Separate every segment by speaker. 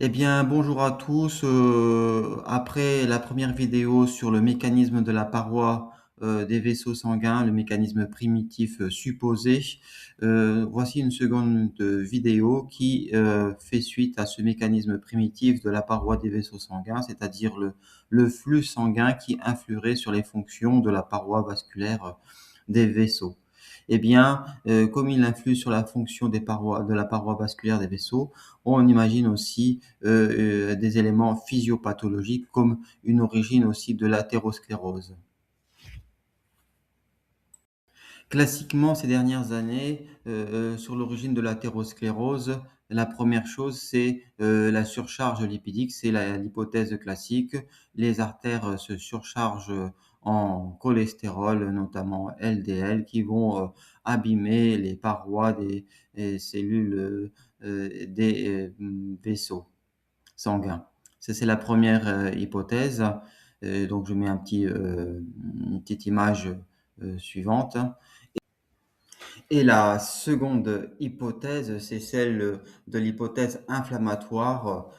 Speaker 1: Eh bien, bonjour à tous. Après la première vidéo sur le mécanisme de la paroi des vaisseaux sanguins, le mécanisme primitif supposé, voici une seconde vidéo qui fait suite à ce mécanisme primitif de la paroi des vaisseaux sanguins, c'est-à-dire le flux sanguin qui influerait sur les fonctions de la paroi vasculaire des vaisseaux. Eh bien, comme il influe sur la fonction de la paroi vasculaire des vaisseaux, on imagine aussi des éléments physiopathologiques comme une origine aussi de l'athérosclérose. Classiquement, ces dernières années, sur l'origine de l'athérosclérose, la première chose, c'est la surcharge lipidique, c'est l'hypothèse classique. Les artères se surchargent en cholestérol, notamment LDL, qui vont abîmer les parois des cellules des vaisseaux sanguin. Ça, c'est la première hypothèse. Donc, je mets une petite image suivante. Et la seconde hypothèse, c'est celle de l'hypothèse inflammatoire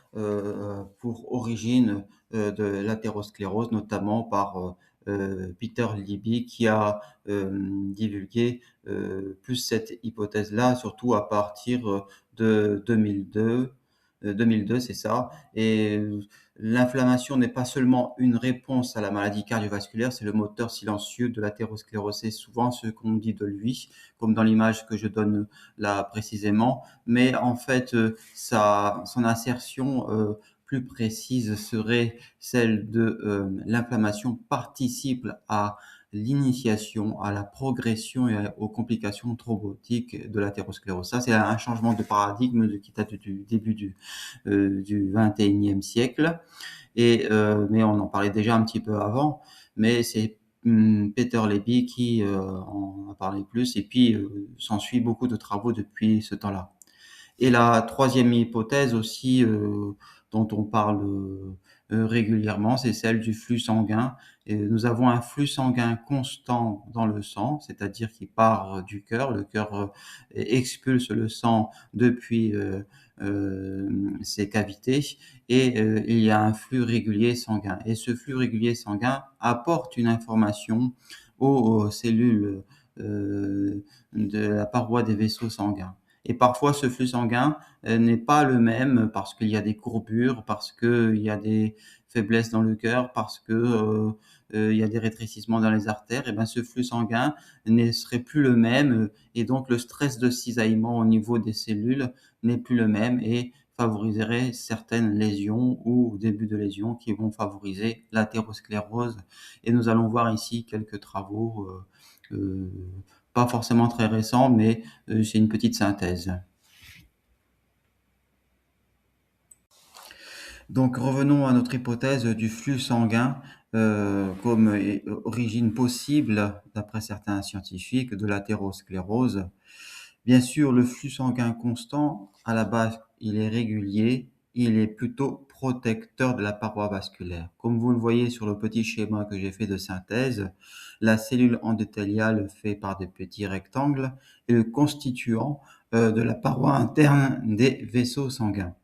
Speaker 1: pour origine de l'athérosclérose, notamment par Peter Libby, qui a divulgué plus cette hypothèse-là, surtout à partir de 2002. 2002, c'est ça. Et l'inflammation n'est pas seulement une réponse à la maladie cardiovasculaire, c'est le moteur silencieux de l'athérosclérose. C'est souvent ce qu'on dit de lui, comme dans l'image que je donne là précisément. Mais en fait, son assertion plus précise serait celle de l'inflammation participe à l'initiation, à la progression et aux complications thrombotiques de l'athérosclérose. Ça, c'est un changement de paradigme qui date du début du 21e siècle. Mais on en parlait déjà un petit peu avant, mais c'est Peter Levy qui en a parlé plus, et puis s'ensuit beaucoup de travaux depuis ce temps-là. Et la troisième hypothèse aussi dont on parle régulièrement, c'est celle du flux sanguin. Et nous avons un flux sanguin constant dans le sang, c'est-à-dire qui part du cœur. Le cœur expulse le sang depuis ses cavités et il y a un flux régulier sanguin. Et ce flux régulier sanguin apporte une information aux cellules de la paroi des vaisseaux sanguins. Et parfois, ce flux sanguin n'est pas le même parce qu'il y a des courbures, parce qu'il y a des faiblesses dans le cœur, parce que il y a des rétrécissements dans les artères. Et ben, ce flux sanguin ne serait plus le même et donc le stress de cisaillement au niveau des cellules n'est plus le même et favoriserait certaines lésions ou début de lésions qui vont favoriser l'athérosclérose. Et nous allons voir ici quelques travaux pas forcément très récents, mais c'est une petite synthèse. Donc revenons à notre hypothèse du flux sanguin comme origine possible, d'après certains scientifiques, de l'athérosclérose. Bien sûr, le flux sanguin constant, à la base, il est régulier, il est plutôt protecteur de la paroi vasculaire. Comme vous le voyez sur le petit schéma que j'ai fait de synthèse, la cellule endothéliale fait par des petits rectangles est le constituant de la paroi interne des vaisseaux sanguins.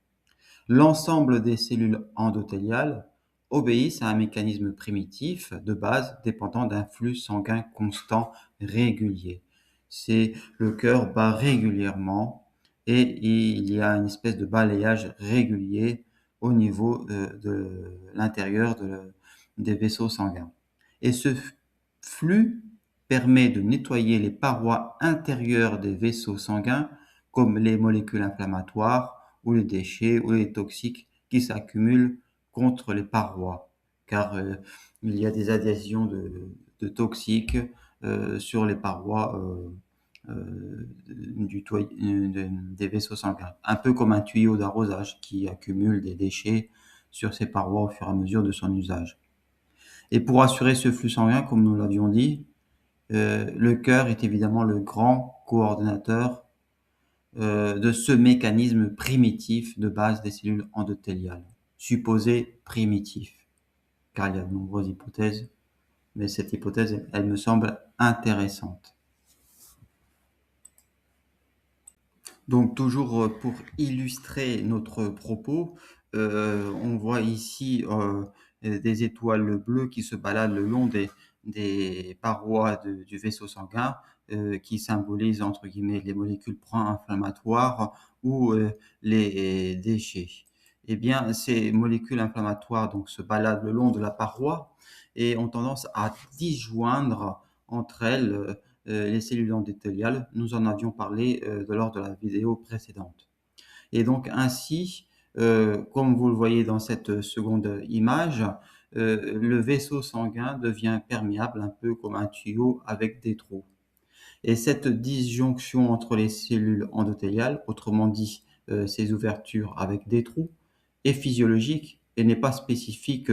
Speaker 1: L'ensemble des cellules endothéliales obéissent à un mécanisme primitif de base dépendant d'un flux sanguin constant régulier. C'est le cœur bat régulièrement et il y a une espèce de balayage régulier au niveau de l'intérieur des vaisseaux sanguins. Et ce flux permet de nettoyer les parois intérieures des vaisseaux sanguins comme les molécules inflammatoires ou les déchets ou les toxiques qui s'accumulent contre les parois, car il y a des adhésions de toxiques sur les parois des vaisseaux sanguins, un peu comme un tuyau d'arrosage qui accumule des déchets sur ses parois au fur et à mesure de son usage. Et pour assurer ce flux sanguin, comme nous l'avions dit, le cœur est évidemment le grand coordonnateur de ce mécanisme primitif de base des cellules endothéliales, supposé primitif, car il y a de nombreuses hypothèses, mais cette hypothèse, elle me semble intéressante. Donc toujours, pour illustrer notre propos, on voit ici, des étoiles bleues qui se baladent le long des parois du vaisseau sanguin, qui symbolisent entre guillemets «les molécules pro-inflammatoires» ou, les déchets. Eh bien, ces molécules inflammatoires donc se baladent le long de la paroi et ont tendance à disjoindre entre elles, les cellules endothéliales. Nous en avions parlé lors de la vidéo précédente. Et donc ainsi, comme vous le voyez dans cette seconde image, le vaisseau sanguin devient perméable, un peu comme un tuyau avec des trous. Et cette disjonction entre les cellules endothéliales, autrement dit, ces ouvertures avec des trous, est physiologique et n'est pas spécifique,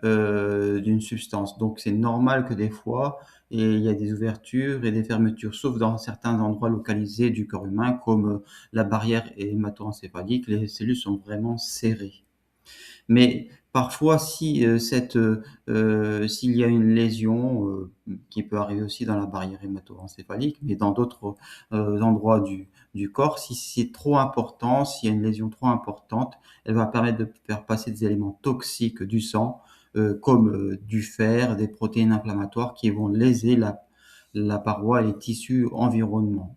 Speaker 1: d'une substance. Donc c'est normal que des fois, il y a des ouvertures et des fermetures, sauf dans certains endroits localisés du corps humain comme, la barrière hémato-encéphalique, les cellules sont vraiment serrées. Mais parfois, si s'il y a une lésion, qui peut arriver aussi dans la barrière hémato-encéphalique, mais dans d'autres endroits du corps, si c'est trop important, s'il y a une lésion trop importante, elle va permettre de faire passer des éléments toxiques du sang, comme du fer, des protéines inflammatoires qui vont léser la paroi et les tissus environnants.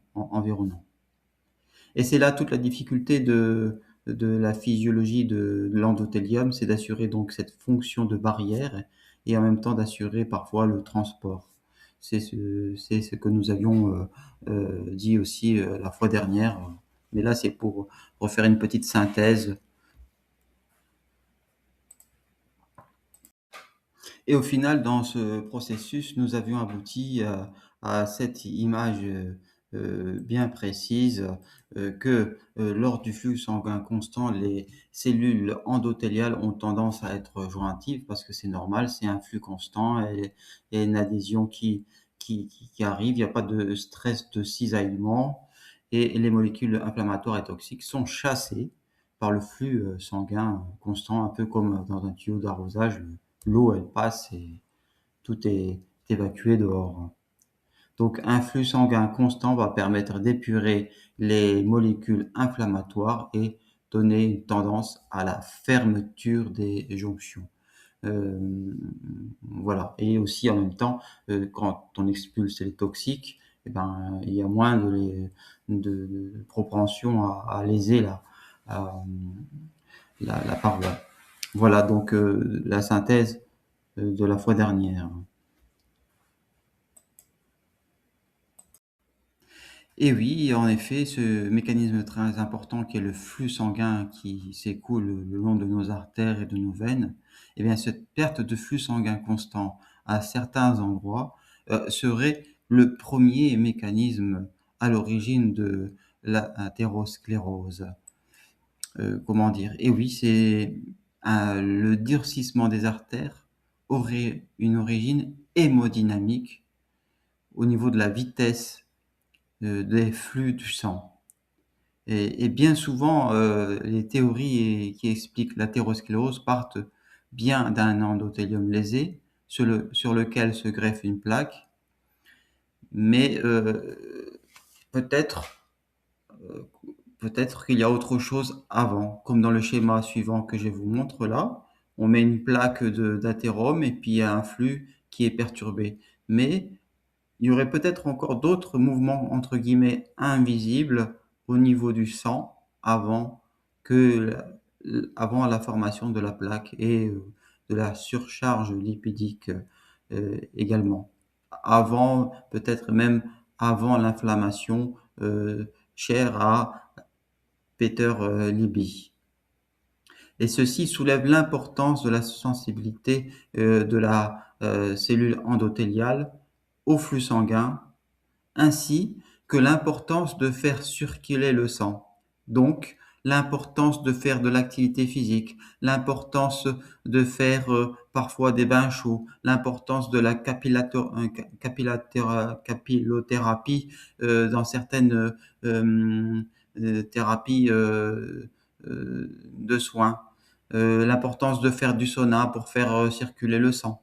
Speaker 1: Et c'est là toute la difficulté de la physiologie de l'endothélium, c'est d'assurer donc cette fonction de barrière et en même temps d'assurer parfois le transport. C'est ce que nous avions, dit aussi, la fois dernière, mais là, c'est pour refaire une petite synthèse. Et au final, dans ce processus, nous avions abouti à cette image, bien précise, que, lors du flux sanguin constant, les cellules endothéliales ont tendance à être jointives parce que c'est normal, c'est un flux constant et il y a une adhésion qui arrive. Il n'y a pas de stress de cisaillement et les molécules inflammatoires et toxiques sont chassées par le flux, sanguin constant, un peu comme dans un tuyau d'arrosage, l'eau, elle passe et tout est évacué dehors. Donc un flux sanguin constant va permettre d'épurer les molécules inflammatoires et donner une tendance à la fermeture des jonctions. Hem, voilà, et aussi en même temps, quand on expulse les toxiques, et ben, il y a moins de propension à léser la, la paroi. Voilà donc, la synthèse de la fois dernière. Et oui, en effet, ce mécanisme très important qui est le flux sanguin qui s'écoule le long de nos artères et de nos veines, eh bien, cette perte de flux sanguin constant à certains endroits, serait le premier mécanisme à l'origine de l'athérosclérose. Comment dire? Et oui, le durcissement des artères aurait une origine hémodynamique au niveau de la vitesse, des flux du sang. Et bien souvent, les théories qui expliquent l'athérosclérose partent bien d'un endothélium lésé sur lequel se greffe une plaque, mais peut-être, heu, peut-être qu'il y a autre chose avant, comme dans le schéma suivant que je vous montre là. On met une plaque d'athérome et puis il y a un flux qui est perturbé. Mais il y aurait peut-être encore d'autres mouvements entre guillemets «invisibles» au niveau du sang avant que avant la formation de la plaque et de la surcharge lipidique, également. Avant, peut-être même avant l'inflammation, chère à Peter, Libby. Et ceci soulève l'importance de la sensibilité, de la, cellule endothéliale au flux sanguin ainsi que l'importance de faire circuler le sang. Donc, l'importance de faire de l'activité physique, l'importance de faire, parfois des bains chauds, l'importance de la capillothérapie, dans certaines, thérapies, de soins, l'importance de faire du sauna pour faire, circuler le sang.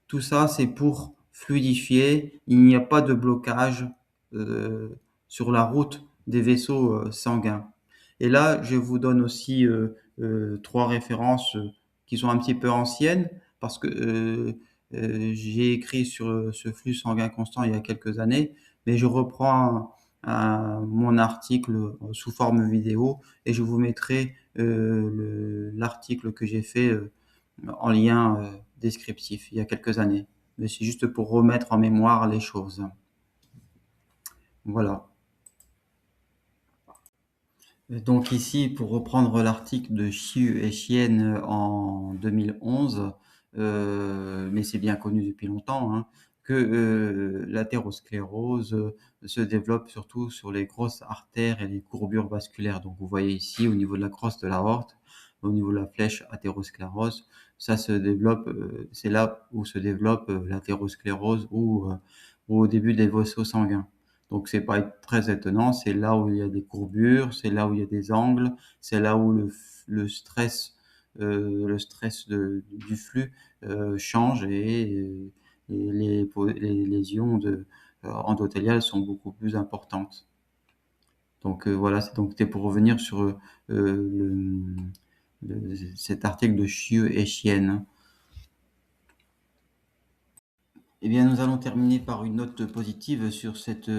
Speaker 1: Tout ça, c'est pour fluidifier. Il n'y a pas de blocage, sur la route des vaisseaux sanguins. Et là, je vous donne aussi 3 références qui sont un petit peu anciennes parce que j'ai écrit sur ce flux sanguin constant il y a quelques années, mais je reprends mon article sous forme vidéo et je vous mettrai l'article que j'ai fait en lien descriptif il y a quelques années. Mais c'est juste pour remettre en mémoire les choses. Voilà. Donc ici, pour reprendre l'article de Chiu et Chien en 2011, mais c'est bien connu depuis longtemps, hein, que l'athérosclérose se développe surtout sur les grosses artères et les courbures vasculaires. Donc vous voyez ici au niveau de la crosse de l'aorte, au niveau de la flèche athérosclérose, ça se développe, c'est là où se développe l'athérosclérose ou au début des vaisseaux sanguins. Donc c'est pas très étonnant, c'est là où il y a des courbures, c'est là où il y a des angles, c'est là où du flux change et les lésions endothéliales sont beaucoup plus importantes. Donc voilà, c'était pour revenir sur cet article de Chieu et Chienne. Eh bien, nous allons terminer par une note positive sur cette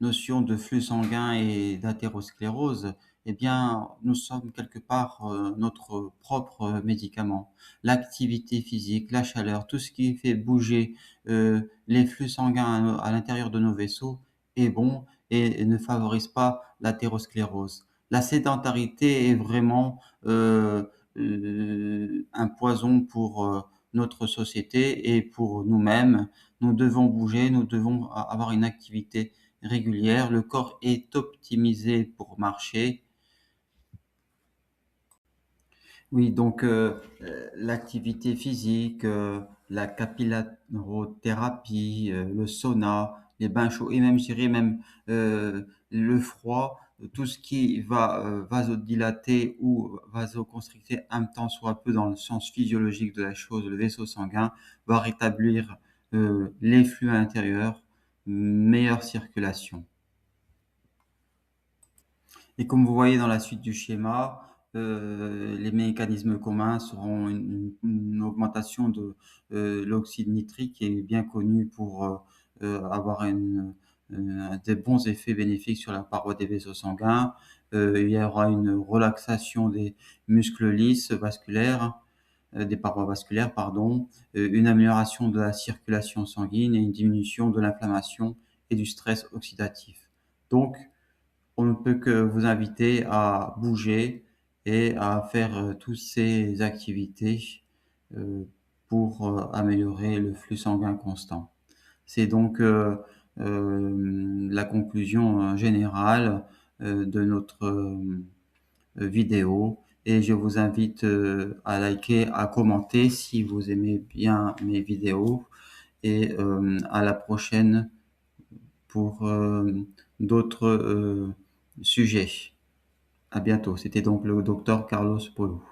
Speaker 1: notion de flux sanguin et d'athérosclérose. Eh bien, nous sommes quelque part notre propre médicament. L'activité physique, la chaleur, tout ce qui fait bouger les flux sanguins à l'intérieur de nos vaisseaux est bon et ne favorise pas l'athérosclérose. La sédentarité est vraiment un poison pour notre société et pour nous-mêmes. Nous devons bouger, nous devons avoir une activité régulière. Le corps est optimisé pour marcher. Oui, donc l'activité physique, la capillothérapie, le sauna, les bains chauds et même, je dirais même le froid, tout ce qui va vasodilater ou vasoconstricter un tant soit peu dans le sens physiologique de la chose, le vaisseau sanguin, va rétablir les flux intérieurs, meilleure circulation. Et comme vous voyez dans la suite du schéma, les mécanismes communs seront une augmentation de l'oxyde nitrique qui est bien connu pour avoir des bons effets bénéfiques sur la paroi des vaisseaux sanguins. Il y aura une relaxation des muscles lisses vasculaires, des parois vasculaires, pardon, une amélioration de la circulation sanguine et une diminution de l'inflammation et du stress oxydatif. Donc, on ne peut que vous inviter à bouger et à faire toutes ces activités euh, pour améliorer le flux sanguin constant. C'est donc la conclusion générale de notre vidéo et je vous invite à liker, à commenter si vous aimez bien mes vidéos et à la prochaine pour d'autres sujets. À bientôt. C'était donc le docteur Carlos Polo.